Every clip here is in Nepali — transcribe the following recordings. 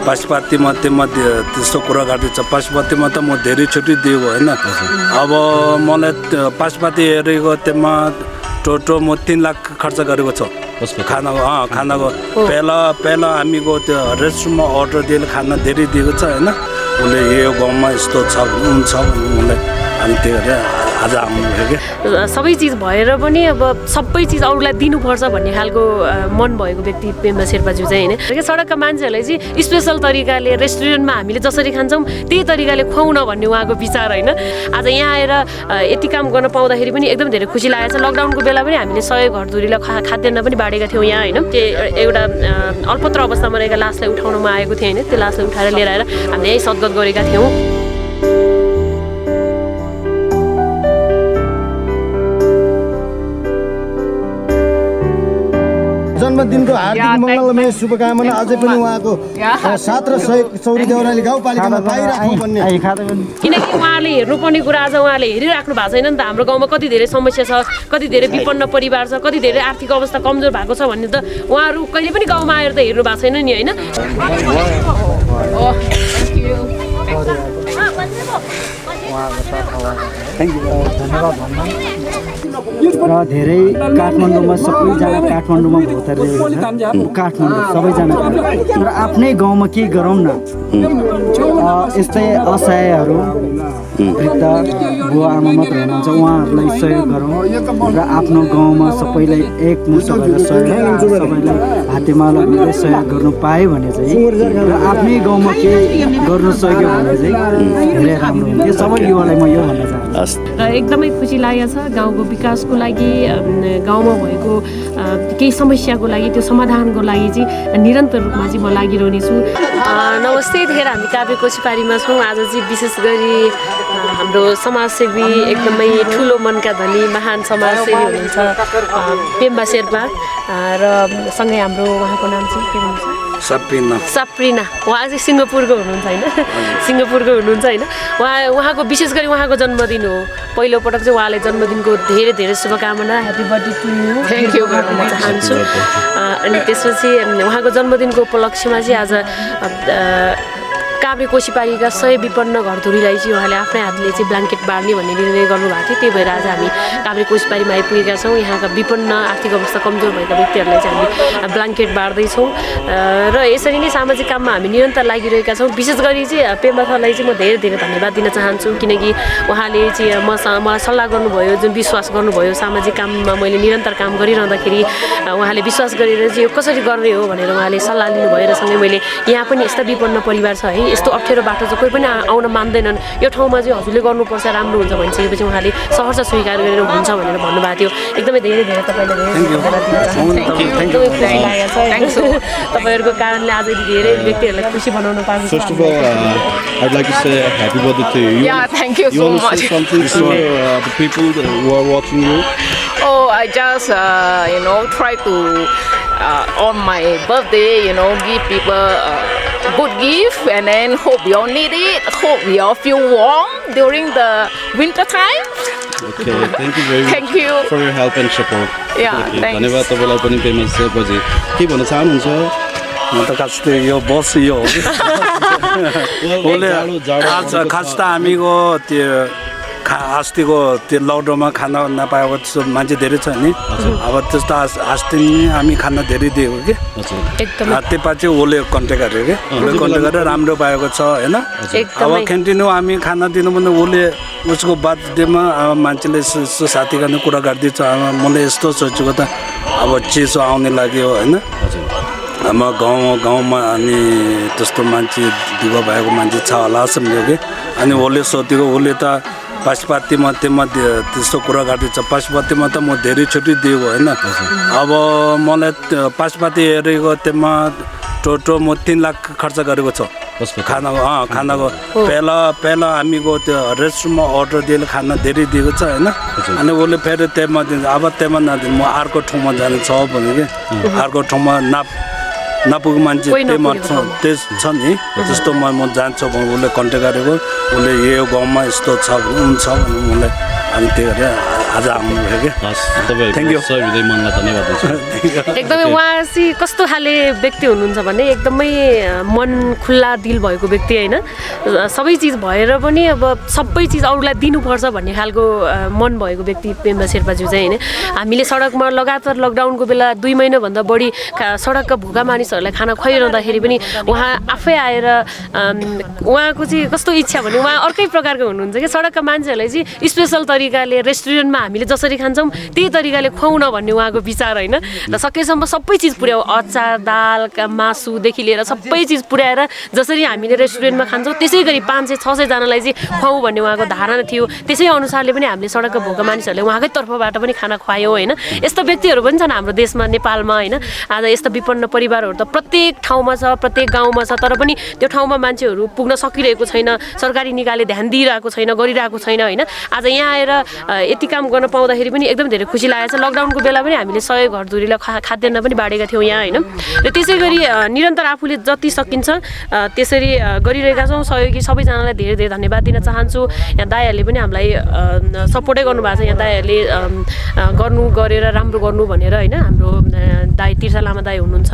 पशुपतिमा त्यस्तो कुरा गर्दैछ। पशुपतिमा त म धेरै छुट्टी दिएको होइन। अब मलाई पशुपति हेरेको त्यसमा टोटो म 3 लाख खर्च गरेको छु खानाको। पहिला हामीको त्यो रेस्टुरेन्टमा अर्डर दिएर खाना धेरै दिएको छ होइन। उसले यो गाउँमा यस्तो छ हुन्छ मलाई अनि त्यो आज हाम्रो सबै चिज भएर पनि अब सबै चिज अरूलाई दिनुपर्छ भन्ने खालको मन भएको व्यक्ति पेम्बा शेर्पाज्यू चाहिँ होइन। सडकका मान्छेहरूलाई चाहिँ स्पेसल तरिकाले रेस्टुरेन्टमा हामीले जसरी खान्छौँ त्यही तरिकाले खुवाउन भन्ने उहाँको विचार होइन। आज यहाँ आएर यति काम गर्न पाउँदाखेरि पनि एकदम धेरै खुसी लागेको छ। लकडाउनको बेला पनि हामीले 100 घरधुरीलाई खाद्यान्न पनि बाँडेका थियौँ यहाँ होइन। त्यो एउटा अल्पत्र अवस्थामा रहेका लासलाई उठाउन म आएको थिएँ होइन। त्यो लासलाई उठाएर लिएर आएर हामीले यही सद्गत गरेका थियौँ। जन्मदिनको हार्दिक मङ्गलमय शुभकामना अझै पनि उहाँको साथ र सहयोग चौरी देउराली गाउँपालिकामा पाइराख्नु भन्ने। किनकि उहाँले हेर्नुपर्ने कुरा आज उहाँले हेरिराख्नु भएको छैन नि त। हाम्रो गाउँमा कति धेरै समस्या छ, कति धेरै विपन्न परिवार छ, कति धेरै आर्थिक अवस्था कमजोर भएको छ भन्ने त उहाँहरू कहिले पनि गाउँमा आएर त हेर्नु भएको छैन नि होइन। र धेरै काठमाडौँमा सबैजना काठमाडौँमा भोतारिरहेको छ। काठमाडौँ सबैजना तर आफ्नै गाउँमा के गरौँ न। यस्तै असहायहरू वृद्ध बुवा आमा मात्र हुनुहुन्छ उहाँहरूलाई सहयोग गरौँ र आफ्नो गाउँमा सबैलाई एकमुष्ट भएर सहयोग सबैलाई हातेमालो दिँदै सहयोग गर्नु पायो भने चाहिँ र आफ्नै गाउँमा के गर्न सक्यो भने चाहिँ धेरै राम्रो हुन्थ्यो। सबै युवालाई म यो भन्न चाहन्छु। र एकदमै खुसी लागेको छ गाउँको विकासको लागि, गाउँमा भएको केही समस्याको लागि त्यो समाधानको लागि चाहिँ निरन्तर रूपमा चाहिँ म लागिरहने छु। नमस्ते, यतिखेर हामी काभ्रे कोसीपारीमा छौँ। आज चाहिँ विशेष गरी हाम्रो समाजसेवी एकदमै ठुलो मनका धनी महान समाजसेवी हुनुहुन्छ पेम्बा शेर्पा र सँगै हाम्रो उहाँको नाम चाहिँ के भन्छ सप्रिना। उहाँ चाहिँ सिङ्गापुरको हुनुहुन्छ होइन। सिङ्गापुरको हुनुहुन्छ होइन। उहाँको विशेष गरी उहाँको जन्मदिन हो। पहिलोपटक चाहिँ उहाँले जन्मदिनको धेरै धेरै शुभकामना, happy birthday to you, thank you भन्न चाहन्छु। अनि त्यसपछि उहाँको जन्मदिनको उपलक्ष्यमा चाहिँ आज काभ्रे कोसीपारीका 100 विपन्न घरधुरीलाई चाहिँ उहाँले आफ्नै हातले चाहिँ ब्ल्याङ्केट बाँड्ने भन्ने निर्णय गर्नुभएको थियो। त्यही भएर आज हामी काभ्रे कोसीपारीमा आइपुगेका छौँ। यहाँका विपन्न आर्थिक अवस्था कमजोर भएका व्यक्तिहरूलाई चाहिँ हामी ब्ल्याङ्केट बाँड्दैछौँ र यसरी नै सामाजिक काममा हामी निरन्तर लागिरहेका छौँ। विशेष गरी चाहिँ पेम्बा सरलाई चाहिँ म धेरै धेरै धन्यवाद दिन चाहन्छु किनकि उहाँले चाहिँ मलाई सल्लाह गर्नुभयो, जुन विश्वास गर्नुभयो सामाजिक काममा मैले निरन्तर काम गरिरहँदाखेरि उहाँले विश्वास गरेर चाहिँ यो कसरी गर्ने हो भनेर उहाँले सल्लाह लिनुभयो र सँगै मैले यहाँ पनि यस्ता विपन्न परिवार छ है, यस्तो अप्ठ्यारो बाटो चाहिँ कोही पनि आउन मान्दैनन्, यो ठाउँमा चाहिँ हजुरले गर्नुपर्छ राम्रो हुन्छ भनिसकेपछि उहाँले सहर्ष स्वीकार गरेर हुन्छ भनेर भन्नुभएको थियो। एकदमै धेरै धेरै तपाईँलाई तपाईँहरूको कारणले आज धेरै व्यक्तिहरूलाई खुसी बनाउन पाएको छ। First of all, I'd like to say happy birthday to you. Yeah, thank you so much. Say something to the people who are watching you. Oh, I just try to on my birthday, give people good gift, and then hope you all need it. Hope you all feel warm during the winter time. Okay, thank you very much. Thank you for your help and support. Yeah, thanks. धन्यवाद तपाईलाई पनि पेम्बा शेर्पाजी। के भन्न चाहनुहुन्छ? म त खास यो बस यो उसले आज खास त हामीको त्यो अस्तिको त्यो लकडाउनमा खाना नपाएको मान्छे धेरै छ नि। अब त्यस्तो अस्ति हामी खाना धेरै दिएको कि त्यो पछि उसले कन्ट्याक्ट गरेको कि उसले कन्ट्याक्ट गरेर राम्रो पाएको छ होइन। अब कन्टिन्यू हामी खाना दिनु भने उसले उसको बर्थडेमा अब मान्छेले यस्तो साथी गर्ने कुरा गरिदिन्छ। मैले यस्तो सोचेको त अब चिसो आउने लाग्यो होइन। हाम्रो गाउँमा अनि त्यस्तो मान्छे दुःख भएको मान्छे छ होला सम्झ्यो कि अनि उसले सोधेको उसले त पशुपतिमा त्यस्तो कुरा गर्दैछ। पशुपतिमा त म धेरै छुट्टी दिएको होइन। अब मलाई पशुपति हेरेको त्यसमा टोटो म 3 लाख खर्च गरेको छु खानाको। पहिला हामीको त्यो रेस्टुरेन्टमा अर्डर दिएर खाना धेरै दिएको छ होइन। अनि उसले फेरि त्यसमा दिन्छ। अब त्यसमा नदिनु म अर्को ठाउँमा जाने छ भने कि अर्को ठाउँमा नपुगेको मान्छे त्यहीमा छ नि जस्तो म जान्छु भने उसले कन्ट्याक्ट गरेको उसले यो गाउँमा यस्तो छ हुन्छ भने मलाई अनि त्यही भएर आज आउनुभयो क्या हस् तपाईँहरूको Thank you. सहृदय मनलाई धन्यवाद दिन्छु एकदमै उहाँ चाहिँ कस्तो खाले व्यक्ति हुनुहुन्छ भने एकदमै मन खुल्ला दिल भएको व्यक्ति होइन सबै चिज भएर पनि अब सबै चिज अरूलाई दिनुपर्छ भन्ने खालको मन भएको व्यक्ति पेम्बा शेर्पाज्यू चाहिँ होइन हामीले सडकमा लगातार लकडाउनको बेला 2 महिनाभन्दा बढी सडकका भोका मानिसहरूलाई खाना खुवाइरहँदाखेरि पनि उहाँ आफै आएर उहाँको चाहिँ कस्तो इच्छा भने उहाँ अर्कै प्रकारको हुनुहुन्छ कि सडकका मान्छेहरूलाई चाहिँ स्पेसल तरिकाले रेस्टुरेन्टमा हामीले जसरी खान्छौँ त्यही तरिकाले खुवाउन भन्ने उहाँको विचार होइन र सकेसम्म सबै चिज पुर्याऊ अचार दाल मासुदेखि लिएर सबै चिज पुर्याएर जसरी हामीले रेस्टुरेन्टमा खान्छौँ त्यसै गरी 500-600 जनालाई चाहिँ खुवाउँ भन्ने उहाँको धारणा थियो त्यसै अनुसारले पनि हामीले सडकका भोका मानिसहरूले उहाँकै तर्फबाट पनि खाना खुवायौँ होइन यस्तो व्यक्तिहरू पनि छन् हाम्रो देशमा नेपालमा होइन आज यस्ता विपन्न परिवारहरू त प्रत्येक ठाउँमा छ प्रत्येक गाउँमा छ तर पनि त्यो ठाउँमा मान्छेहरू पुग्न सकिरहेको छैन सरकारी निकायले ध्यान दिइरहेको छैन गरिरहेको छैन होइन आज यहाँ आएर यति काम गर्न पाउँदाखेरि पनि एकदम धेरै खुसी लागेको छ लकडाउनको बेला पनि हामीले 100 घरधुरीलाई खाद्यान्न पनि बाँडेका थियौँ यहाँ होइन र त्यसै गरी निरन्तर आफूले जति सकिन्छ त्यसरी गरिरहेका छौँ सहयोगी सबैजनालाई धेरै धेरै धन्यवाद दिन चाहन्छु यहाँ दाइहरूले पनि हामीलाई सपोर्टै गर्नुभएको छ यहाँ दाइहरूले गरेर राम्रो गर्नु भनेर होइन हाम्रो दाइ तिर्सा लामा दाइ हुनुहुन्छ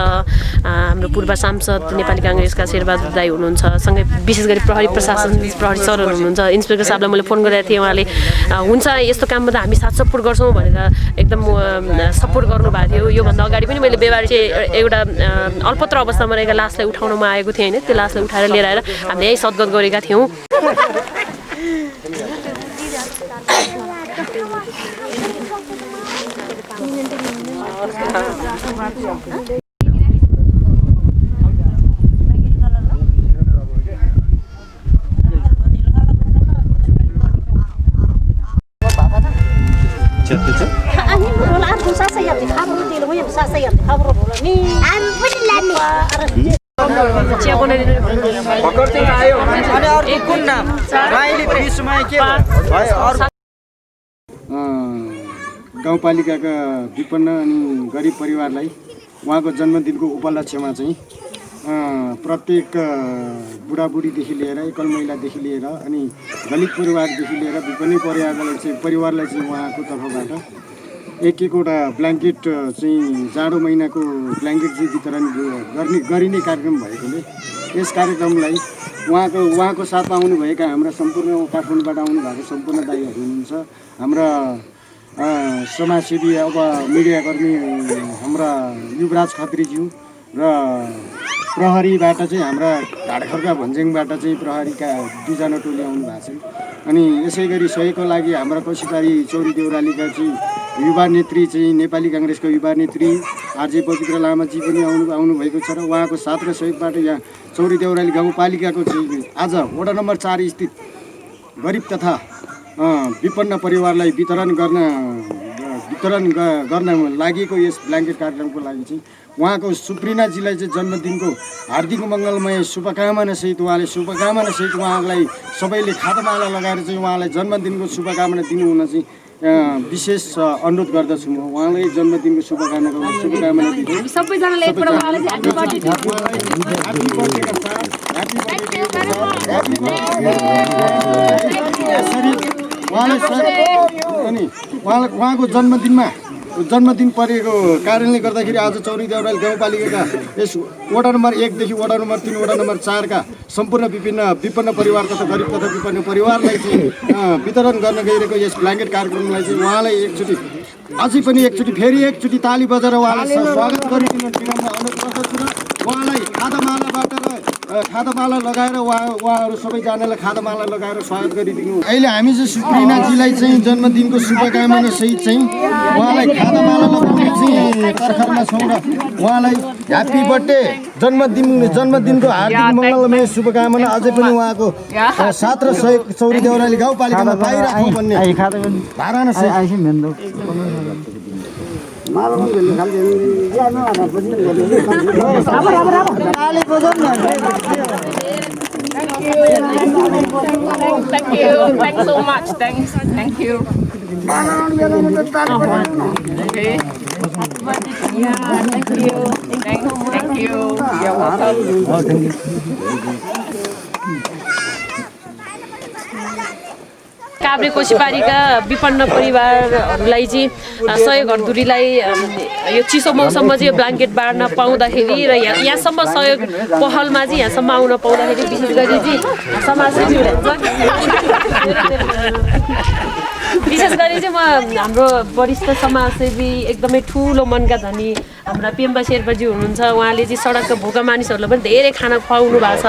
हाम्रो पूर्व सांसद नेपाली काङ्ग्रेसका शेरबहादुर दाइ हुनुहुन्छ सँगै विशेष गरी प्रहरी प्रशासन प्रहरी सरहरू हुनुहुन्छ इन्सपेक्टर साहबलाई मैले फोन गरेको थिएँ उहाँले हुन्छ यस्तो काममा त हामी साथ सपोर्ट गर्छौँ भनेर एकदम सपोर्ट गर्नुभएको थियो योभन्दा अगाडि पनि मैले बेबारी चाहिँ एउटा अल्पत्र अवस्थामा रहेका लासलाई उठाउन म आएको थिएँ होइन त्यो लासलाई उठाएर लिएर आएर हामीले यहीँ सद्गत गरेका थियौँ चिया बनाइदिनु गाउँपालिकाका विपन्न अनि गरिब परिवारलाई उहाँको जन्मदिनको उपलक्ष्यमा चाहिँ प्रत्येक बुढाबुढीदेखि लिएर एकल महिलादेखि लिएर अनि दलित परिवारदेखि लिएर विपन्न परिवारलाई चाहिँ उहाँको तर्फबाट एक-एकवटा ब्ल्याङ्केट चाहिँ जाडो महिनाको ब्ल्याङ्केट चाहिँ वितरण गरिने कार्यक्रम भएकोले यस कार्यक्रमलाई उहाँको साथमा आउनुभएका हाम्रा सम्पूर्ण काठमाडौँबाट आउनुभएको सम्पूर्ण दाइहरू हुनुहुन्छ हाम्रा समाजसेवी अब मिडियाकर्मी हाम्रा युवराज खत्रीज्यू र प्रहरीबाट चाहिँ हाम्रा ढाडखर्का भन्ज्याङबाट चाहिँ प्रहरीका 2 जना टोली आउनु भएको छन् अनि यसै गरी सहयोगको लागि हाम्रा कोसीबारी चौरी देउरालीका चाहिँ युवा नेत्री चाहिँ नेपाली काङ्ग्रेसको युवा नेत्री आरजे पवित्र लामाजी पनि आउनुभएको छ र उहाँको साथ र सहयोगबाट यहाँ चौरी देउराली गाउँपालिकाको चाहिँ आज वडा नम्बर 4 स्थित गरिब तथा विपन्न परिवारलाई वितरण गर्न लागेको यस ब्ल्याङ्केट कार्यक्रमको लागि चाहिँ उहाँको सुप्रिनाजीलाई चाहिँ जन्मदिनको हार्दिक मङ्गलमय शुभकामनासहित उहाँलाई सबैले खादामाला लगाएर चाहिँ उहाँलाई जन्मदिनको शुभकामना दिनुहुन चाहिँ विशेष अनुरोध गर्दछु म उहाँलाई जन्मदिनको शुभकामना दिन्छु सबैजनाले अनि उहाँको जन्मदिन परेको कारणले गर्दाखेरि आज चौरी देउराली गाउँपालिकाका यस वडा नम्बर 1 देखि वडा नम्बर 3 वडा नम्बर 4 का सम्पूर्ण विपन्न परिवार तथा गरिब तथा विपन्न परिवारलाई चाहिँ वितरण गर्न गइरहेको यस ब्ल्याङ्केट कार्यक्रमलाई चाहिँ उहाँलाई अझै पनि फेरि एकचोटि ताली बजाएर उहाँलाई स्वागत गरिदिनु विनम्र अनुरोध गर्दछु र उहाँलाई खादामाला लगाएर उहाँहरू सबैजनालाई खादामाला लगाएर स्वागत गरिदिनु अहिले हामी चाहिँ सुप्रिनाजीलाई चाहिँ जन्मदिनको शुभकामना सहित चाहिँ उहाँलाई खादामाला लगाउने चाहिँ तर्खरमा छौँ र उहाँलाई ह्याप्पी बर्थडे जन्मदिनको हार्दिक मङ्गलमय शुभकामना अझै पनि उहाँको साथ र सहयोग चौरी देउराली गाउँपालिकामा पाइराखौँ भन्ने धारणा छ Thanks so much. Thank you. Okay. Yeah, thank you. Thank you. You're welcome. Kavre कोसीबारीका विपन्न परिवारहरूलाई चाहिँ सहयोग घरधुरीलाई यो चिसो मौसममा चाहिँ यो ब्ल्याङ्केट बाँड्न पाउँदाखेरि र यहाँसम्म सहयोग पहलमा चाहिँ यहाँसम्म आउन पाउँदाखेरि विशेष गरी चाहिँ समाजसेवी विशेष गरी चाहिँ म हाम्रो वरिष्ठ समाजसेवी एकदमै ठुलो मनका धनी हाम्रा पेम्बा शेर्पाजी हुनुहुन्छ। उहाँले चाहिँ सडकका भोका मानिसहरूलाई पनि धेरै खाना खुवाउनु भएको छ,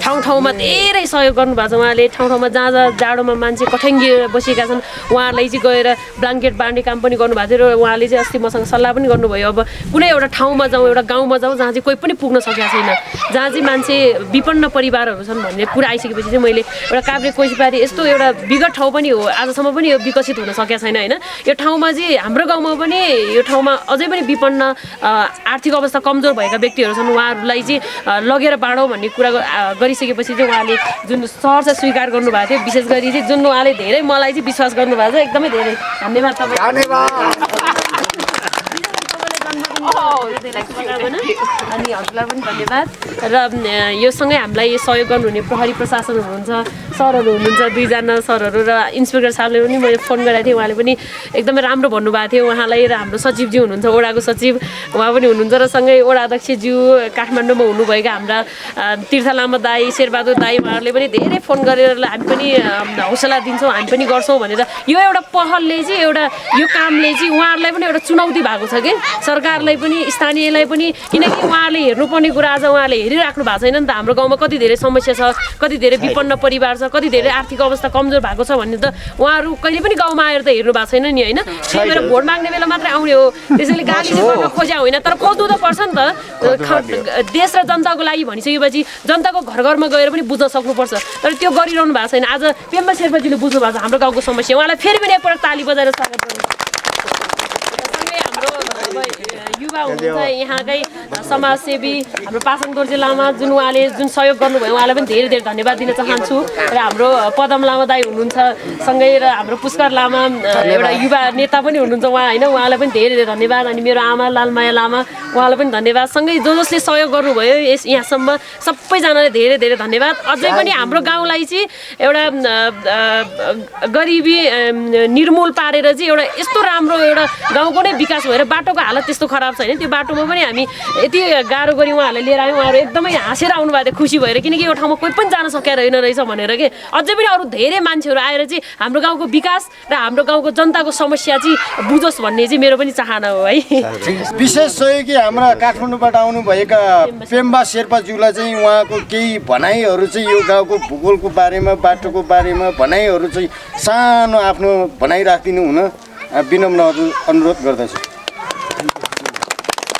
ठाउँ ठाउँमा धेरै सहयोग गर्नुभएको छ। उहाँले ठाउँ ठाउँमा जहाँ जहाँ जाडोमा मान्छे कठ्याङ्गिएर बसेका छन् उहाँहरूलाई चाहिँ गएर ब्ल्याङ्केट बाँड्ने काम पनि गर्नुभएको थियो र उहाँले चाहिँ अस्ति मसँग सल्लाह पनि गर्नुभयो अब कुनै एउटा ठाउँमा जाउँ, एउटा गाउँमा जाउँ जहाँ चाहिँ कोही पनि पुग्न सकेको छैन, जहाँ चाहिँ मान्छे विपन्न परिवारहरू छन् भन्ने कुरा आइसकेपछि चाहिँ मैले एउटा काभ्रे कोसीबारी यस्तो एउटा विगत ठाउँ पनि हो, आजसम्म पनि यो विकसित हुन सकेको छैन होइन। यो ठाउँमा चाहिँ हाम्रो गाउँमा पनि यो ठाउँमा अझै पनि विपन्न आर्थिक अवस्था कमजोर भएका व्यक्तिहरू छन्, उहाँहरूलाई चाहिँ लगेर बाँडौँ भन्ने कुरा गरिसकेपछि चाहिँ उहाँले जुन सहर चाहिँ स्वीकार गर्नुभएको थियो। विशेष गरी चाहिँ जुन उहाँले धेरै मलाई चाहिँ विश्वास गर्नुभएको छ, एकदमै धेरै धन्यवाद तपाईँ। अनि हजुरलाई पनि धन्यवाद। र यो सँगै हामीलाई सहयोग गर्नुहुने प्रहरी प्रशासन हुनुहुन्छ, सरहरू हुनुहुन्छ, दुईजना सरहरू र इन्सपेक्टर साहबले पनि मैले फोन गरेको थिएँ, उहाँले पनि एकदमै राम्रो भन्नुभएको थियो उहाँलाई। र हाम्रो सचिवज्यू हुनुहुन्छ, ओडाको सचिव उहाँ पनि हुनुहुन्छ, र सँगै ओडा अध्यक्षज्यू काठमाडौँमा हुनुभएका हाम्रा तीर्थ लामा दाई, शेरबहादुर दाई उहाँहरूले पनि धेरै फोन गरेर हामी पनि हौसला दिन्छौँ, हामी पनि गर्छौँ भनेर। यो एउटा पहलले चाहिँ एउटा यो कामले चाहिँ उहाँहरूलाई पनि एउटा चुनौती भएको छ कि सरकारलाई पनि स्थानीयलाई पनि, किनकि उहाँहरूले हेर्नुपर्ने कुरा आज उहाँले हेरिराख्नु भएको छैन नि त। हाम्रो गाउँमा कति धेरै समस्या छ, कति धेरै विपन्न परिवार छ, कति धेरै आर्थिक अवस्था कमजोर भएको छ भन्ने त उहाँहरू कहिले पनि गाउँमा आएर त हेर्नु भएको छैन नि होइन। त्यही भएर भोट माग्ने बेला मात्रै आउने हो, त्यसैले गाली चाहिँ गर्न खोज्या होइन, तर खोज्नु त पर्छ नि त। देश र जनताको लागि भनिसकेपछि जनताको घर घरमा गएर पनि बुझ्न सक्नुपर्छ, तर त्यो गरिरहनु भएको छैन। आज पेम्बा शेर्पाजीले बुझ्नु भएको छ हाम्रो गाउँको समस्या, उहाँलाई फेरि पनि एकपल्ट ताली बजाएर स्वागत गर्नु। युवा हुनुहुन्छ यहाँकै समाजसेवी हाम्रो पासाङ दोर्जे लामा, जुन उहाँले जुन सहयोग गर्नुभयो उहाँलाई पनि धेरै धेरै धन्यवाद दिन चाहन्छु। र हाम्रो पदम लामा दाई हुनुहुन्छ सँगै, र हाम्रो पुष्कर लामा एउटा युवा नेता पनि हुनुहुन्छ उहाँ होइन, उहाँलाई पनि धेरै धेरै धन्यवाद। अनि मेरो आमा लालमाया लामा उहाँलाई पनि धन्यवाद। सँगै जसले सहयोग गर्नुभयो यहाँसम्म सबैजनाले धेरै धेरै धन्यवाद। अझै पनि हाम्रो गाउँलाई चाहिँ एउटा गरिबी निर्मूल पारेर चाहिँ एउटा यस्तो राम्रो एउटा गाउँको नै विकास भएर बाटोको हालत त्यस्तो खराब छैन, त्यो बाटोमा पनि हामी यति गाह्रो गरी उहाँहरूले लिएर आयौँ, उहाँहरू एकदमै हाँसेर आउनुभएको थियो खुसी भएर, किनकि यो ठाउँमा कोही पनि जान सकेर रहेन रहेछ भनेर कि अझै पनि अरू धेरै मान्छेहरू आएर चाहिँ हाम्रो गाउँको विकास र हाम्रो गाउँको जनताको समस्या चाहिँ बुझोस् भन्ने चाहिँ मेरो पनि चाहना हो है। विशेष सहयोगी हाम्रा काठमाडौँबाट आउनुभएका पेम्बा शेर्पाज्यूलाई चाहिँ उहाँको केही भनाइहरू चाहिँ यो गाउँको भूगोलको बारेमा, बाटोको बारेमा भनाइहरू चाहिँ सानो आफ्नो भनाइ राखिदिनु हुन विनम्र अनुरोध गर्दछु।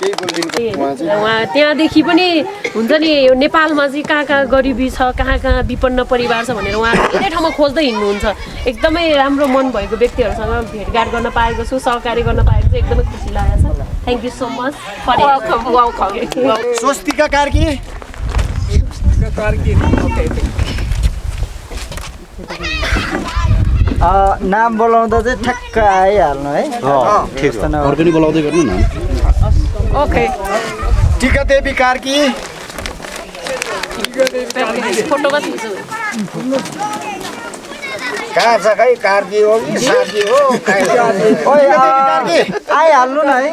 उहाँ त्यहाँदेखि पनि हुन्छ नि यो नेपालमा चाहिँ कहाँ कहाँ गरिबी छ, कहाँ कहाँ विपन्न परिवार छ भनेर उहाँ धेरै ठाउँमा खोज्दै हिँड्नुहुन्छ। एकदमै राम्रो मन भएको व्यक्तिहरूसँग भेटघाट गर्न पाएको छु, सहकारी गर्न पाएको छु, एकदमै खुसी लागेको छ। Thank you so much for welcome. Swastika Karki नाम बोलाउँदा चाहिँ ठ्याक्क आइहाल्नु है। ठिक छ, अर्को नि बोलाउँदै गर्नु न। ओके, टिका देवी कार्की फोटोमा खिच्छु। कहाँ छ खै कार्की हो कि सार्की हो? आइहाल्नु न है।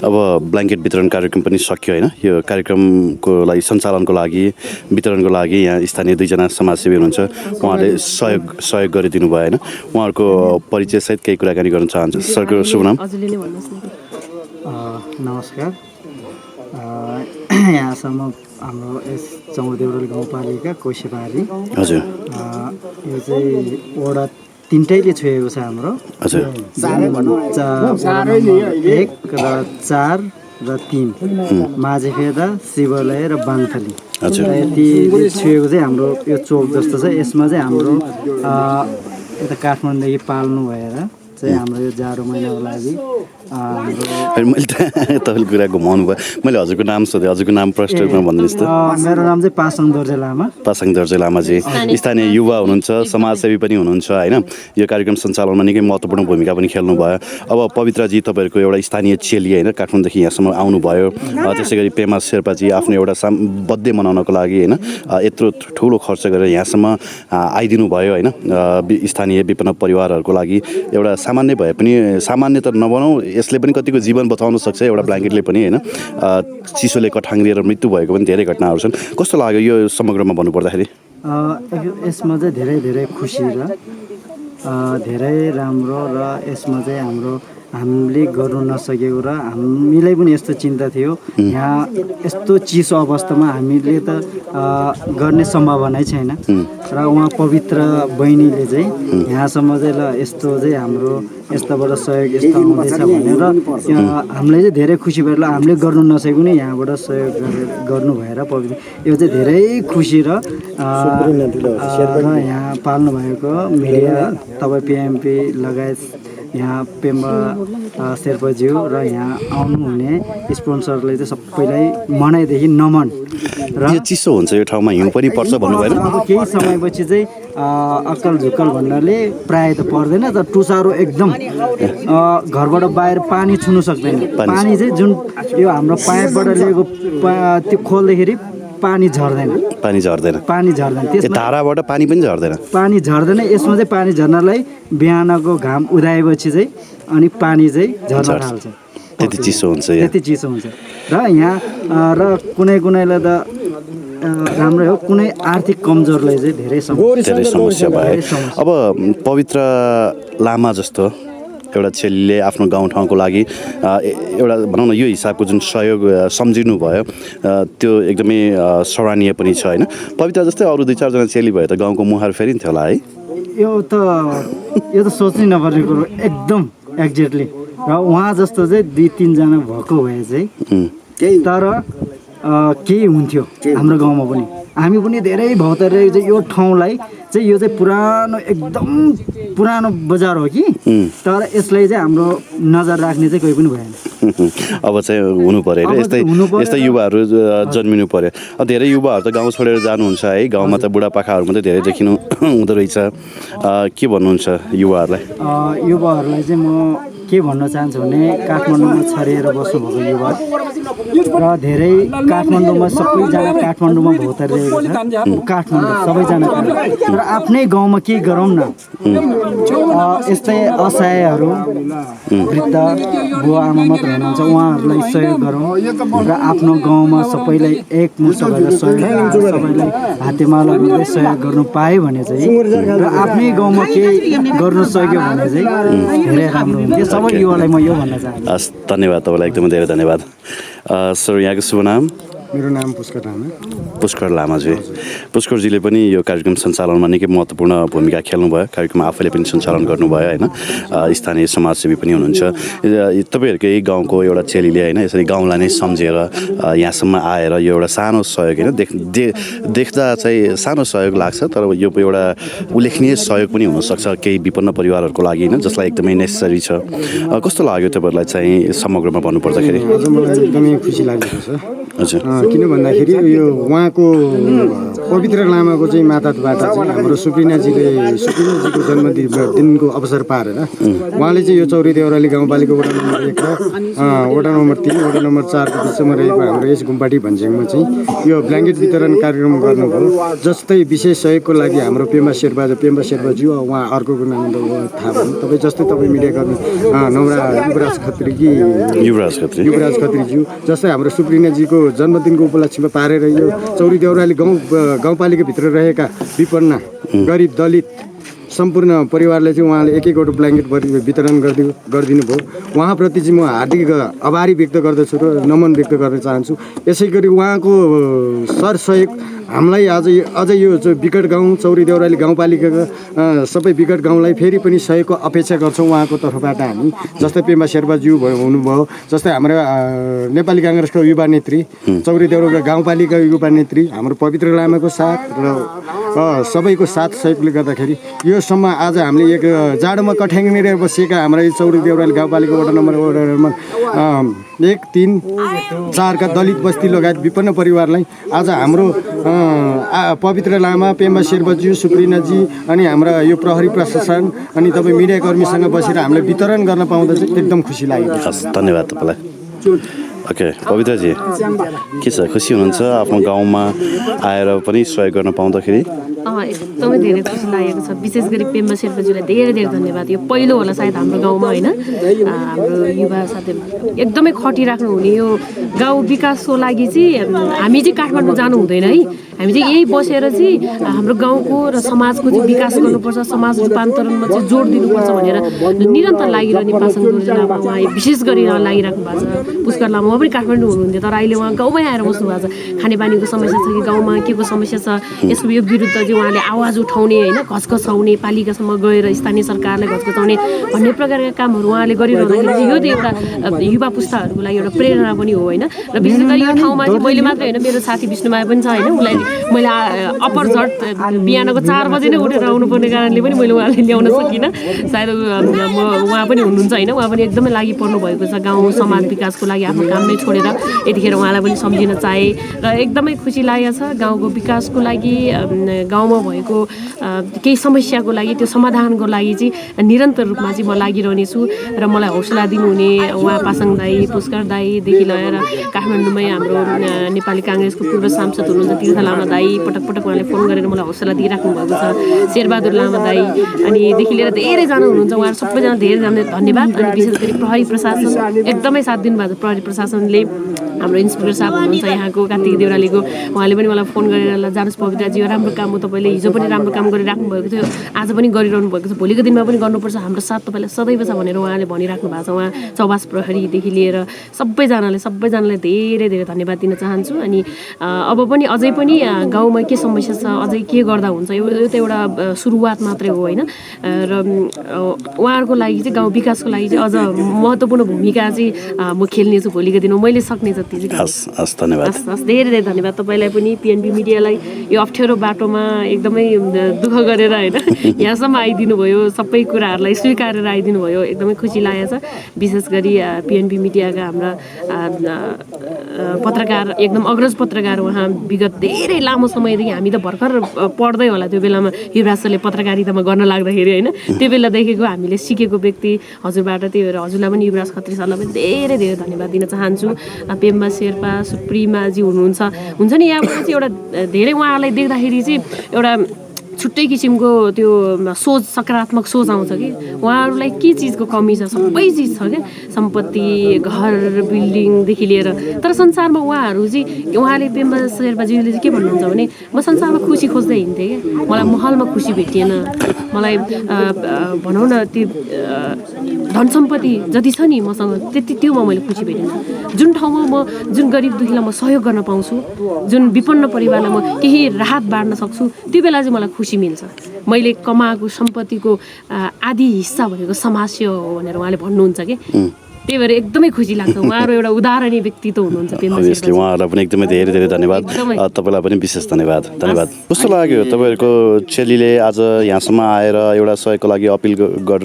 अब ब्ल्याङ्केट वितरण कार्यक्रम पनि सकियो होइन। यो कार्यक्रमको लागि सञ्चालनको लागि, वितरणको लागि यहाँ स्थानीय दुईजना समाजसेवी हुनुहुन्छ, उहाँले सहयोग गरिदिनु भयो होइन। उहाँहरूको परिचयसहित केही कुराकानी गर्न चाहन्छु। सरको शुभ नाम? नमस्कार। यहाँसम्म हाम्रो यस चौदेउरल गाउँपालिका कोसीबारी, हजुर, यो चाहिँ वडा तिनटैले छोएको छ हाम्रो। हजुर, 1 र 4 र 3 माझेफेदा, शिवालय र बाङथली, यति छोएको चाहिँ हाम्रो यो चोक जस्तो छ। यसमा चाहिँ हाम्रो यता काठमाडौँदेखि पाल्नु भएर चाहिँ हाम्रो यो जाडो महिनाको लागि हाम्रो मैले तपाईँले कुरा घुमाउनु भयो मैले हजुरको नाम सोधेँ हजुरको नाम प्रष्ट रूपमा भनिदिनुहोस् त मेरो नाम चाहिँ पासाङ दोर्जे लामा पासाङ दर्जे लामाजी स्थानीय युवा हुनुहुन्छ समाजसेवी पनि हुनुहुन्छ होइन यो कार्यक्रम सञ्चालनमा निकै महत्त्वपूर्ण भूमिका पनि खेल्नुभयो अब पवित्राजी तपाईँहरूको एउटा स्थानीय चेली होइन काठमाडौँदेखि यहाँसम्म आउनुभयो त्यसै गरी पेमा शेर्पाजी आफ्नो एउटा बर्थडे मनाउनको लागि होइन यत्रो ठुलो खर्च गरेर यहाँसम्म आइदिनु भयो होइन स्थानीय विपन्न परिवारहरूको लागि एउटा सामान्य भए पनि सामान्य त नबनाऊ यसले पनि कतिको जीवन बचाउन सक्छ एउटा ब्ल्याङ्केटले पनि होइन चिसोले कठाङ्ग्रिएर मृत्यु भएको पनि धेरै घटनाहरू छन् कस्तो लाग्यो यो समग्रमा भन्नुपर्दाखेरि यसमा चाहिँ धेरै धेरै खुसी र धेरै राम्रो र यसमा चाहिँ हामीले गर्नु नसकेको र हामीलाई पनि यस्तो चिन्ता थियो यहाँ यस्तो चिसो अवस्थामा हामीले त गर्ने सम्भावनै छैन र उहाँ पवित्र बहिनीले चाहिँ यहाँसम्म चाहिँ ल यस्तो चाहिँ हाम्रो यस्ताबाट सहयोग यस्तो आउँदैछ भनेर हामीलाई चाहिँ धेरै खुसी भएर हामीले गर्नु नसके पनि यहाँबाट सहयोग गर्नु भएर पवित्र यो चाहिँ धेरै खुसी र यहाँ पाल्नु भएको मिडिया तपाईँ पिएमपी लगायत यहाँ पेम्बा शेर्पाज्यू र यहाँ आउनुहुने स्पोन्सरले चाहिँ सबैलाई मनाइदेखि नमन र यो चिसो हुन्छ यो ठाउँमा हिउँ पनि पर्छ भन्नु भएन अब केही समयपछि चाहिँ अक्कल झुक्कल भन्नाले प्रायः त पर्दैन तर टुसारो एकदम घरबाट बाहिर पानी छुनु सक्दैन पानी चाहिँ जुन यो हाम्रो पाइपबाट लिएको त्यो खोल्दाखेरि पानी झर्दैन त्यो धाराबाट पानी पनि झर्दैन यसमा चाहिँ पानी झर्नलाई बिहानको घाम उदाएपछि चाहिँ अनि पानी चाहिँ झर्न थाल्छ त्यति चिसो हुन्छ र यहाँ र कुनैलाई त राम्रै हो कुनै आर्थिक कमजोरलाई चाहिँ धेरै समस्या भयो अब पवित्र लामा जस्तो एउटा चेलीले आफ्नो गाउँठाउँको लागि एउटा भनौँ न यो हिसाबको जुन सहयोग सम्झिनु भयो त्यो एकदमै सराहनीय पनि छ होइन पवित्र जस्तै अरू 2-4 जना चेली भयो त गाउँको मुहार फेरिन्थ्यो होला है यो त सोच्नै नपर्ने कुरो एकदम एक्ज्याक्टली र उहाँ जस्तो चाहिँ 2-3 जना भएको भए चाहिँ तर केही हुन्थ्यो हाम्रो गाउँमा पनि हामी पनि धेरै भौतार यो ठाउँलाई चाहिँ यो चाहिँ एकदम पुरानो बजार हो कि तर यसलाई चाहिँ हाम्रो नजर राख्ने चाहिँ कोही पनि भएन अब चाहिँ हुनु पर्यो यस्तै युवाहरू जन्मिनु पर्यो धेरै युवाहरू त गाउँ छोडेर जानुहुन्छ है गाउँमा त बुढापाकाहरू मात्रै धेरै देखिनु हुँदो रहेछ के भन्नुहुन्छ युवाहरूलाई चाहिँ म के भन्न चाहन्छु भने काठमाडौँमा छरिएर बस्नुभएको युवा र धेरै काठमाडौँमा सबैजना काठमाडौँमा भौतारिरहेको छ काठमाडौँ सबैजना तर आफ्नै गाउँमा के गरौँ न यस्तै असहायहरू वृद्ध बुवा आमा मात्र हुनुहुन्छ उहाँहरूलाई सहयोग गरौँ र आफ्नो गाउँमा सबैलाई एकमुष्ट भएर सहयोग सबैलाई हातेमालो गर्दै सहयोग गर्नु पायो भने चाहिँ र आफ्नै गाउँमा केही गर्नु सक्यो भने चाहिँ धेरै राम्रो हुन्थ्यो सबै युवालाई म यो भन्न चाहन्छु हस् धन्यवाद तपाईँलाई एकदमै धेरै धन्यवाद सर यहाँको शुभ नाम मेरो नाम पुष्कर लामाजी पुष्करजीले पनि यो कार्यक्रम सञ्चालनमा निकै महत्त्वपूर्ण भूमिका खेल्नुभयो कार्यक्रम आफैले पनि सञ्चालन गर्नुभयो होइन स्थानीय समाजसेवी पनि हुनुहुन्छ तपाईँहरूकै गाउँको एउटा चेलीले होइन यसरी गाउँलाई नै सम्झेर यहाँसम्म आएर यो एउटा सानो सहयोग होइन देख्दा चाहिँ सानो सहयोग लाग्छ तर यो एउटा उल्लेखनीय सहयोग पनि हुनसक्छ केही विपन्न परिवारहरूको लागि होइन जसलाई एकदमै नेसेसरी छ कस्तो लाग्यो तपाईँहरूलाई चाहिँ समग्रमा भन्नुपर्दाखेरि मलाई एकदमै खुसी लागेको छ हजुर किन भन्दाखेरि यो उहाँको पवित्र लामाको चाहिँ माताबाट चाहिँ हाम्रो सुप्रिनाजीको जन्मदिनको अवसर पारेर उहाँले चाहिँ यो चौरी देउराली गाउँपालिका वडा नम्बर 1 र वडा नम्बर 3 वडा नम्बर 4 को बिचमा रहेको हाम्रो यस गुम्पाटी भन्ज्याङमा चाहिँ यो ब्ल्याङ्केट वितरण कार्यक्रम गर्नुभयो जस्तै विशेष सहयोगको लागि हाम्रो पेम्बा शेर्पाज्यू उहाँ अर्कोको नाम त थाहा भएन तपाईँ मिडिया गर्ने नौरा युवराज खत्रीज्यू जस्तै हाम्रो सुप्रिनाजीको जन्मदिनको उपलक्ष्यमा पारेर यो चौरी देउराली गाउँपालिकाभित्र रहेका विपन्न गरिब दलित सम्पूर्ण परिवारलाई चाहिँ उहाँले एक-एकवटा ब्ल्याङ्केट वितरण गरिदिनु भयो उहाँप्रति चाहिँ म हार्दिक आभारी व्यक्त गर्दछु र नमन व्यक्त गर्न चाहन्छु यसै गरी उहाँको सहयोग हामीलाई अझै यो विकट गाउँ चौरी देउराली गाउँपालिकाका सबै विकट गाउँलाई फेरि पनि सहयोगको अपेक्षा गर्छौँ उहाँको तर्फबाट हामी। जस्तै पेम्बा शेर्पाज्यू हुनुभयो, जस्तै हाम्रो नेपाली काङ्ग्रेसको युवा नेत्री चौरी देउराली गाउँपालिका युवा नेत्री हाम्रो पवित्र लामाको साथ र सबैको साथ सहयोगले गर्दाखेरि योसम्म आज हामीले एक जाडोमा कठ्याङ्गिएर बसेका हाम्रा चौरी देउराली गाउँपालिका वडा नम्बर 1, 3, 4 का दलित बस्ती लगायत विपन्न परिवारलाई आज हाम्रो पवित्र लामा, पेम्बा शेर्पाज्यू, सुप्रिनाजी अनि हाम्रा यो प्रहरी प्रशासन अनि तपाईँ मिडियाकर्मीसँग बसेर हामीले वितरण गर्न पाउँदा चाहिँ एकदम खुसी लागेको छ। धन्यवाद तपाईँलाई। ओके पवित्रजी, के छ, खुसी हुनुहुन्छ आफ्नो गाउँमा आएर पनि सहयोग गर्न पाउँदाखेरि? एकदमै धेरै खुसी लागेको छ। विशेष गरी पेम्बा शेर्पाज्यूलाई धेरै धेरै धन्यवाद। यो पहिलो होला सायद हाम्रो गाउँमा होइन, हाम्रो युवा साथीहरू एकदमै खटिराख्नु हुने। यो गाउँ विकासको लागि चाहिँ हामी चाहिँ काठमाडौँ जानु हुँदैन है, हामी चाहिँ यही बसेर चाहिँ हाम्रो गाउँको र समाजको चाहिँ विकास गर्नुपर्छ, समाज रूपान्तरणमा चाहिँ जोड दिनुपर्छ भनेर निरन्तर लागिरहने पासाङ गुरुजी लामा उहाँ विशेष गरी लागिराख्नु भएको छ। पुष्कर लामा उहाँ पनि काठमाडौँ हुनुहुन्थ्यो, तर अहिले उहाँ गाउँमै आएर बस्नु भएको छ। खानेपानीको समस्या छ कि गाउँमा के को समस्या छ, यसको यो विरुद्ध चाहिँ उहाँले आवाज उठाउने होइन, घचघचाउने, पालिकासम्म गएर स्थानीय सरकारलाई घचघचाउने भन्ने प्रकारका कामहरू उहाँले गरिरहँदाखेरि चाहिँ यो त एउटा युवा पुस्ताहरूको लागि एउटा प्रेरणा पनि हो होइन। र विशेष गरी यो ठाउँमा चाहिँ मैले मात्रै होइन, मेरो साथी विष्णुमाया पनि छ होइन, उसलाई मैले अप्पर झट बिहानको 4 बजे नै उठेर आउनुपर्ने कारणले पनि मैले उहाँलाई ल्याउन सकिनँ। सायद उहाँ पनि हुनुहुन्छ होइन, उहाँ पनि एकदमै लागि पर्नु भएको छ गाउँ समाज विकासको लागि। आफ्नो काम नै छोडेर यतिखेर उहाँलाई पनि सम्झिन चाहे र एकदमै खुसी लागेको छ। गाउँको विकासको लागि, गाउँमा भएको केही समस्याको लागि, त्यो समाधानको लागि चाहिँ निरन्तर रूपमा चाहिँ म लागिरहने छु। र मलाई हौसला दिनुहुने उहाँ पासाङ दाई, पुष्कर दाईदेखि लिएर काठमाडौँमै हाम्रो नेपाली काङ्ग्रेसको पूर्व सांसद हुनुहुन्छ तीर्थ लामा दाई, पटक पटक उहाँले फोन गरेर मलाई हौसला दिइराख्नु भएको छ। शेरबहादुर लामा दाई अनिदेखि लिएर धेरैजना हुनुहुन्छ, उहाँहरू सबैजना धेरैजना धन्यवाद। अनि विशेष गरी प्रहरी प्रशासन एकदमै साथ दिनुभएको छ। प्रहरी प्रशासनले हाम्रो इन्सपेक्टर साहब हुनुहुन्छ यहाँको कार्तिक देउरालीको, उहाँले पनि मलाई फोन गरेर जानुहोस् पवित्राजी, राम्रो काम हो, तपाईँले हिजो पनि राम्रो काम गरिराख्नु भएको थियो, आज पनि गरिरहनु भएको छ, भोलिको दिनमा पनि गर्नुपर्छ, हाम्रो साथ तपाईँलाई सदैव छ भनेर उहाँले भनिराख्नु भएको छ। उहाँ चौबास प्रहरीदेखि लिएर सबैजनालाई धेरै धेरै धन्यवाद दिन चाहन्छु। अनि अब पनि अझै पनि गाउँमा के समस्या छ, अझै के गर्दा हुन्छ, यो त एउटा सुरुवात मात्रै हो होइन। र उहाँहरूको लागि चाहिँ गाउँ विकासको लागि चाहिँ अझ महत्त्वपूर्ण भूमिका चाहिँ म खेल्नेछु भोलिको दिनमा, मैले सक्ने जति चाहिँ। हस् धन्यवाद। हस् धेरै धेरै धन्यवाद तपाईँलाई पनि, पिएनबी मिडियालाई यो अप्ठ्यारो बाटोमा एकदमै दुःख गरेर होइन यहाँसम्म आइदिनु भयो, सबै कुराहरूलाई स्वीकारेर आइदिनु भयो, एकदमै खुसी लागेको छ। विशेष गरी पिएनबी मिडियाका हाम्रा पत्रकार, एकदम अग्रज पत्रकार उहाँ विगत धेरै लामो समयदेखि, हामी त भर्खर पढ्दै होला त्यो बेलामा युवराज सरले पत्रकारितामा गर्न लाग्दाखेरि होइन, त्यो बेलादेखिको हामीले सिकेको व्यक्ति हजुरबाट। त्यही भएर हजुरलाई पनि युवराज खत्री सरलाई पनि धेरै धेरै धन्यवाद दिन चाहन्छु। पेम्बा शेर्पा, सुप्रिमाजी हुन्छ नि यहाँबाट चाहिँ एउटा धेरै उहाँहरूलाई देख्दाखेरि चाहिँ एउटा छुट्टै किसिमको त्यो सोच, सकारात्मक सोच आउँछ कि उहाँहरूलाई के चिजको कमी छ, सबै चिज छ क्या, सम्पत्ति, घर, बिल्डिङदेखि लिएर। तर संसारमा उहाँहरू चाहिँ, उहाँले पेम्बा शेर्पाजीले चाहिँ के भन्नुहुन्छ भने म संसारमा खुसी खोज्दै हिँड्थेँ क्या, मलाई महलमा खुसी भेटिएन, मलाई भनौँ न त्यो धन सम्पत्ति जति छ नि मसँग त्योमा मैले खुसी भेटिनँ। जुन ठाउँमा म जुन गरिब दुखीलाई म सहयोग गर्न पाउँछु, जुन विपन्न परिवारलाई म केही राहत बाँड्न सक्छु, त्यो बेला चाहिँ मलाई खुसी मिल्छ। मैले कमाएको सम्पत्तिको आधी हिस्सा भनेको समाजसेवा हो भनेर उहाँले भन्नुहुन्छ कि, त्यही भएर एकदमै खुसी लाग्छ। उहाँहरू एउटा उदाहरणीय व्यक्तित्व हुनुहुन्छ। उहाँहरूलाई पनि एकदमै धेरै धेरै धन्यवाद। तपाईँलाई पनि विशेष धन्यवाद। कस्तो लाग्यो तपाईँहरूको चेलीले आज यहाँसम्म आएर एउटा सहयोगको लागि अपिल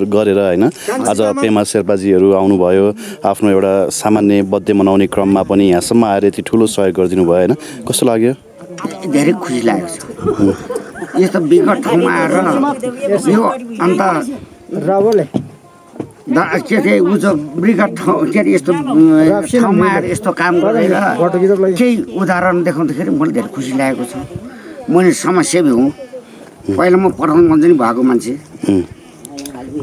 गरेर होइन, आज पेम्बा शेर्पाजीहरू आउनुभयो, आफ्नो एउटा सामान्य बर्थडे मनाउने क्रममा पनि यहाँसम्म आएर यति ठुलो सहयोग गरिदिनु भयो होइन, कस्तो लाग्यो? धेरै खुसी लागेको छ। यस्तो विकट ठाउँमा आएर यो अन्त के अरे विकट ठाउँ के अरे यस्तो ठाउँमा आएर यस्तो काम गरेर केही उदाहरण देखाउँदाखेरि मलाई धेरै खुसी लागेको छ। मैले समाजसेवी हुँ, पहिला म प्रधानमन्त्री भएको मान्छे,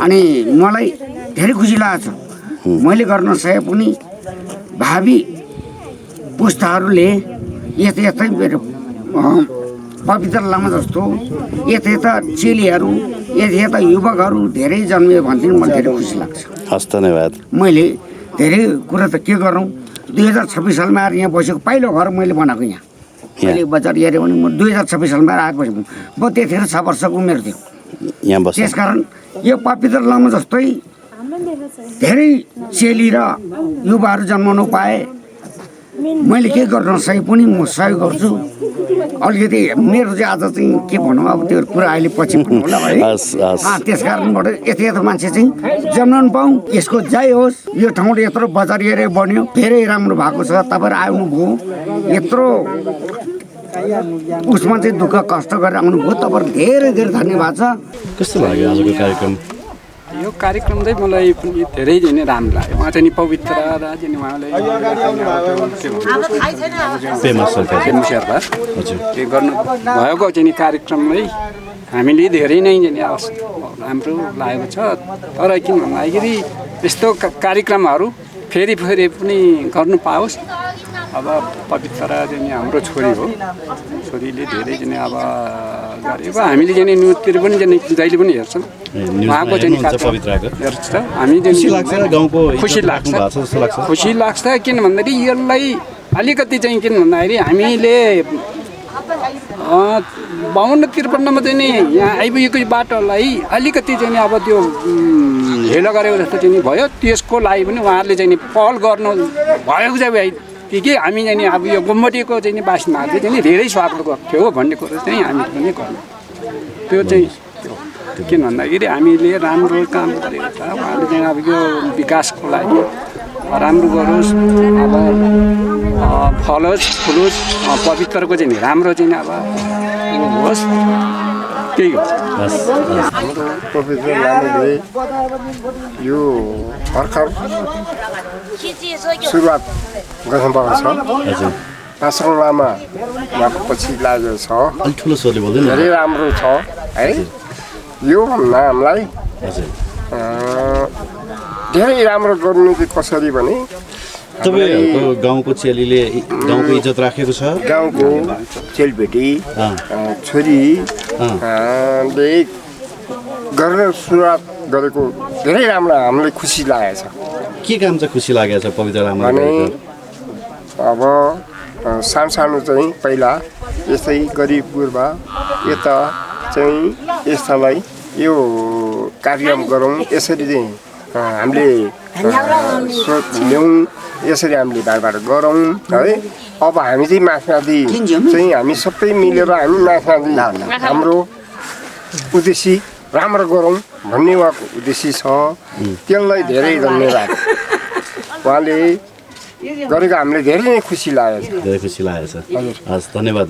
अनि मलाई धेरै खुसी लागेको छ। मैले गर्न सके पनि भावी पुस्ताहरूले यस्तै मेरो पवित्र लामा जस्तो यता चेलीहरू, यता युवकहरू धेरै जन्मियो भनेदेखि मलाई धेरै खुसी लाग्छ। हस् धन्यवाद। मैले धेरै कुरा त के गरौँ, 2026 सालमा आएर यहाँ बसेको पहिलो घर मैले बनाएको यहाँ अहिले बजार हेऱ्यो भने म 2026 सालमा आएपछि म त्यतिखेर 6 वर्षको उमेर थियो। यहाँ बस्छ त्यसकारण यो पवित्र लामा जस्तै धेरै चेली र युवाहरू जन्माउनु पाए। मैले के गर्न सके पनि म सहयोग गर्छु। अलिकति मेरो चाहिँ आज चाहिँ के भनौँ अब त्यो कुरा अहिले पछि भन्नु होला है। त्यस कारणबाट यति मान्छे चाहिँ जन्माउनु पाऊँ। यसको जय होस्। यो ठाउँले यत्रो बजार एरिया बन्यो, धेरै राम्रो भएको छ। तपाईँहरू आउनुभयो, यत्रो उसमा चाहिँ दुःख कष्ट गरेर आउनुभयो, तपाईँहरू धेरै धेरै धन्यवाद छ। कस्तो लाग्यो आजको कार्यक्रम? यो कार्यक्रम चाहिँ मलाई पनि धेरै नै राम्रो लाग्यो। उहाँ चाहिँ नि पवित्र र चाहिँ उहाँले के गर्नु भएको चाहिँ नि कार्यक्रमलाई हामीले धेरै नै राम्रो लागेको छ। तर किन भन्दाखेरि यस्तो कार्यक्रमहरू फेरि फेरि पनि गर्नु पाओस्। अब पवित्र चाहिँ हाम्रो छोरी हो, छोरीले धेरै चाहिँ अब गरेको हामीले चाहिँ न्युजतिर पनि जहिले पनि हेर्छौँ। उहाँको चाहिँ हेर्छ, हामी खुसी लाग्छ। किन भन्दाखेरि यसलाई अलिकति चाहिँ किन भन्दाखेरि हामीले 52-53 चाहिँ नि यहाँ आइपुगेको बाटोलाई अलिकति चाहिँ अब त्यो हेलो गरेको जस्तो चाहिँ भयो। त्यसको लागि पनि उहाँहरूले चाहिँ पहल गर्नु भएको चाहिँ के हामी चाहिँ अब यो गुम्बटीको चाहिँ बासिन्दाहरूले चाहिँ धेरै स्वागत गर्थ्यो भन्ने कुरो चाहिँ हामी पनि गर्नु। त्यो चाहिँ किन भन्दाखेरि हामीले राम्रो काम गरेको छ। उहाँले चाहिँ अब यो विकासको लागि राम्रो गरोस्, अब फलोस् फुलोस्, पवित्रको चाहिँ राम्रो चाहिँ अब होस्, त्यही हो। हाम्रो पवित्र लामाले यो भर्खर सुरुवात गर्नुभएको छ। पासाङ लामा उहाँको पछि लागेको छ। धेरै राम्रो छ है। यो भन्दा हामीलाई धेरै राम्रो गर्नु चाहिँ कसरी भने तपाईँहरूको गाउँको चेलीले गाउँको इज्जत राखेको छ। गाउँको चेलीबेटी छोरीले गर्न सुरुवात गरेको धेरै राम्रो हामीलाई खुसी लागेको छ। के काम चाहिँ खुसी लागेको छ पवित्र लामा? अब सानो चाहिँ पहिला यस्तै गरिब गुर्बा यता चाहिँ यस्तालाई यो कार्यक्रम गरौँ, यसरी चाहिँ हामीले स्रोत ल्याउँ, यसरी हामीले बारबार गरौँ है। अब हामी चाहिँ माथि चाहिँ हामी सबै मिलेर हामी माथि हाम्रो उद्देश्य राम्रो गरौँ भन्ने उहाँको उद्देश्य छ। त्यसलाई धेरै धन्यवाद। उहाँले गरेको हामीले धेरै नै खुसी लागेको छ। धेरै खुसी लागेको छ। हस्, धन्यवाद।